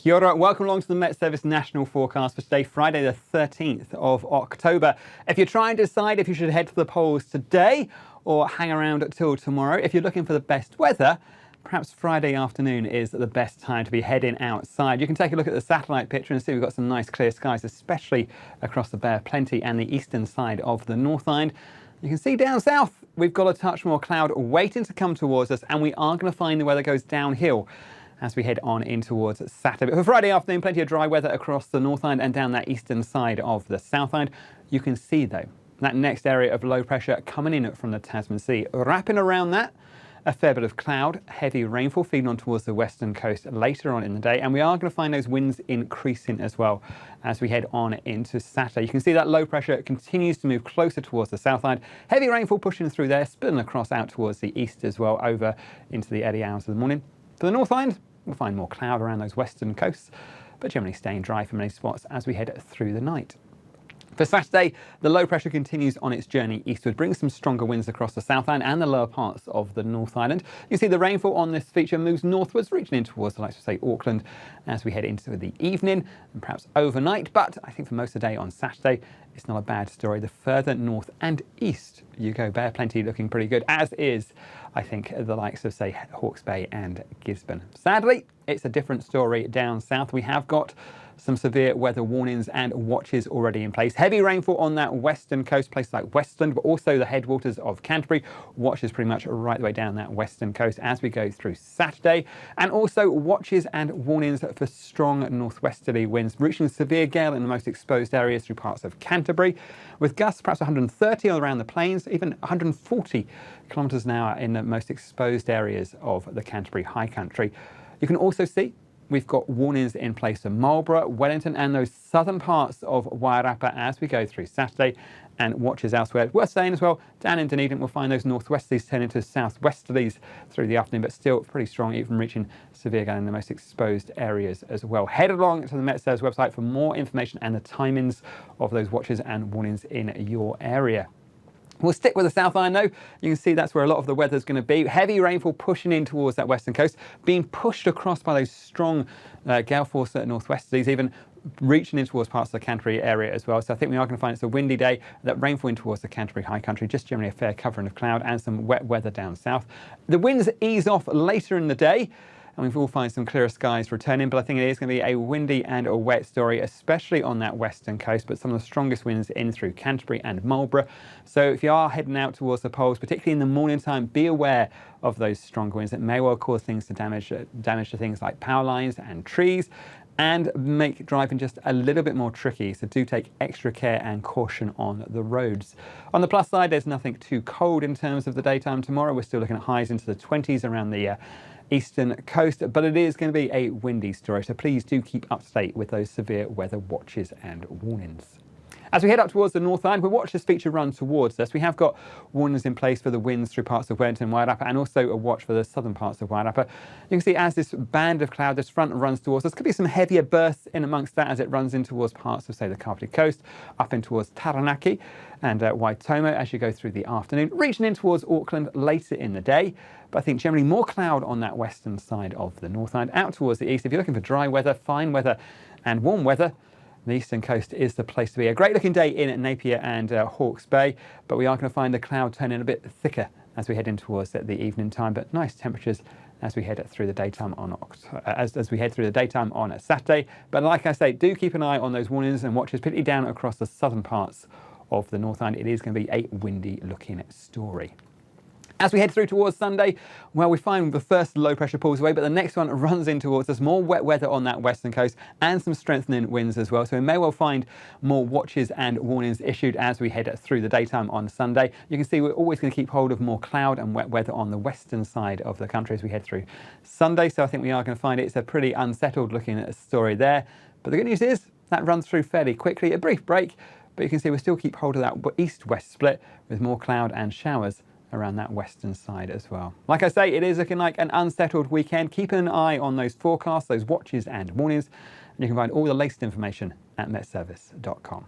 Kia ora. Welcome along to the Met Service National Forecast for today, Friday the 13th of October. If you're trying to decide if you should head to the polls today or hang around till tomorrow, if you're looking for the best weather, perhaps Friday afternoon is the best time to be heading outside. You can take a look at the satellite picture and see we've got some nice clear skies, especially across the Bay of Plenty and the eastern side of the North Island. You can see down south, we've got a touch more cloud waiting to come towards us, and we are going to find the weather goes downhill as we head on in towards Saturday. But for Friday afternoon, plenty of dry weather across the North Island and down that eastern side of the South Island. You can see, though, that next area of low pressure coming in from the Tasman Sea. Wrapping around that, a fair bit of cloud, heavy rainfall feeding on towards the western coast later on in the day, and we are going to find those winds increasing as well as we head on into Saturday. You can see that low pressure continues to move closer towards the South Island. Heavy rainfall pushing through there, spilling across out towards the east as well, over into the early hours of the morning. For the North Island, we'll find more cloud around those western coasts, but generally staying dry for many spots as we head through the night. For Saturday, the low pressure continues on its journey eastward, bringing some stronger winds across the South Island and the lower parts of the North Island. You see the rainfall on this feature moves northwards, reaching in towards the likes of, say, Auckland as we head into the evening and perhaps overnight. But I think for most of the day on Saturday, it's not a bad story. The further north and east you go, Bay of Plenty looking pretty good, as is, I think, the likes of, say, Hawke's Bay and Gisborne. Sadly, it's a different story down south. We have got some severe weather warnings and watches already in place. Heavy rainfall on that western coast, places like Westland, but also the headwaters of Canterbury. Watches pretty much right the way down that western coast as we go through Saturday. And also watches and warnings for strong northwesterly winds, reaching severe gale in the most exposed areas through parts of Canterbury, with gusts perhaps 130 around the plains, even 140 kilometres an hour in the most exposed areas of the Canterbury High Country. You can also see we've got warnings in place for Marlborough, Wellington and those southern parts of Wairarapa as we go through Saturday, and watches elsewhere. Worth saying as well, down in Dunedin we'll find those northwesterlies turn into southwesterlies through the afternoon, but still pretty strong, even reaching severe gale in the most exposed areas as well. Head along to the Met Service website for more information and the timings of those watches and warnings in your area. We'll stick with the South Island though. You can see that's where a lot of the weather is going to be. Heavy rainfall pushing in towards that western coast, being pushed across by those strong gale force northwesterlies, even reaching in towards parts of the Canterbury area as well. So I think we are going to find it's a windy day, that rainfall in towards the Canterbury High Country, just generally a fair covering of cloud and some wet weather down south. The winds ease off later in the day, and we will find some clearer skies returning, but I think it is going to be a windy and a wet story, especially on that western coast, but some of the strongest winds in through Canterbury and Marlborough. So if you are heading out towards the poles, particularly in the morning time, be aware of those strong winds. It may well cause things to damage to things like power lines and trees, and make driving just a little bit more tricky. So do take extra care and caution on the roads. On the plus side, there's nothing too cold in terms of the daytime tomorrow. We're still looking at highs into the 20s around the eastern coast, but it is going to be a windy story, so please do keep up to date with those severe weather watches and warnings. As we head up towards the North Island, we'll watch this feature run towards us. We have got warnings in place for the winds through parts of Wellington and Wairarapa, and also a watch for the southern parts of Wairarapa. You can see as this band of cloud, this front runs towards us, could be some heavier bursts in amongst that as it runs in towards parts of, say, the Kapiti Coast, up in towards Taranaki and Waitomo as you go through the afternoon, reaching in towards Auckland later in the day. But I think generally more cloud on that western side of the North Island. Out towards the east, if you're looking for dry weather, fine weather and warm weather, the eastern coast is the place to be. A great looking day in Napier and Hawke's Bay, but we are going to find the cloud turning a bit thicker as we head in towards the evening time, but nice temperatures as we head through the daytime on as we head through the daytime on Saturday. But like I say, do keep an eye on those warnings and watches, particularly down across the southern parts of the North Island. It is going to be a windy looking story. As we head through towards Sunday, well, we find the first low pressure pulls away, but the next one runs in towards us. More wet weather on that western coast and some strengthening winds as well. So we may well find more watches and warnings issued as we head through the daytime on Sunday. You can see we're always going to keep hold of more cloud and wet weather on the western side of the country as we head through Sunday. So I think we are going to find it's a pretty unsettled looking story there. But the good news is that runs through fairly quickly. A brief break, but you can see we still keep hold of that east-west split with more cloud and showers around that western side as well. Like I say, it is looking like an unsettled weekend. Keep an eye on those forecasts, those watches and warnings, and you can find all the latest information at metservice.com.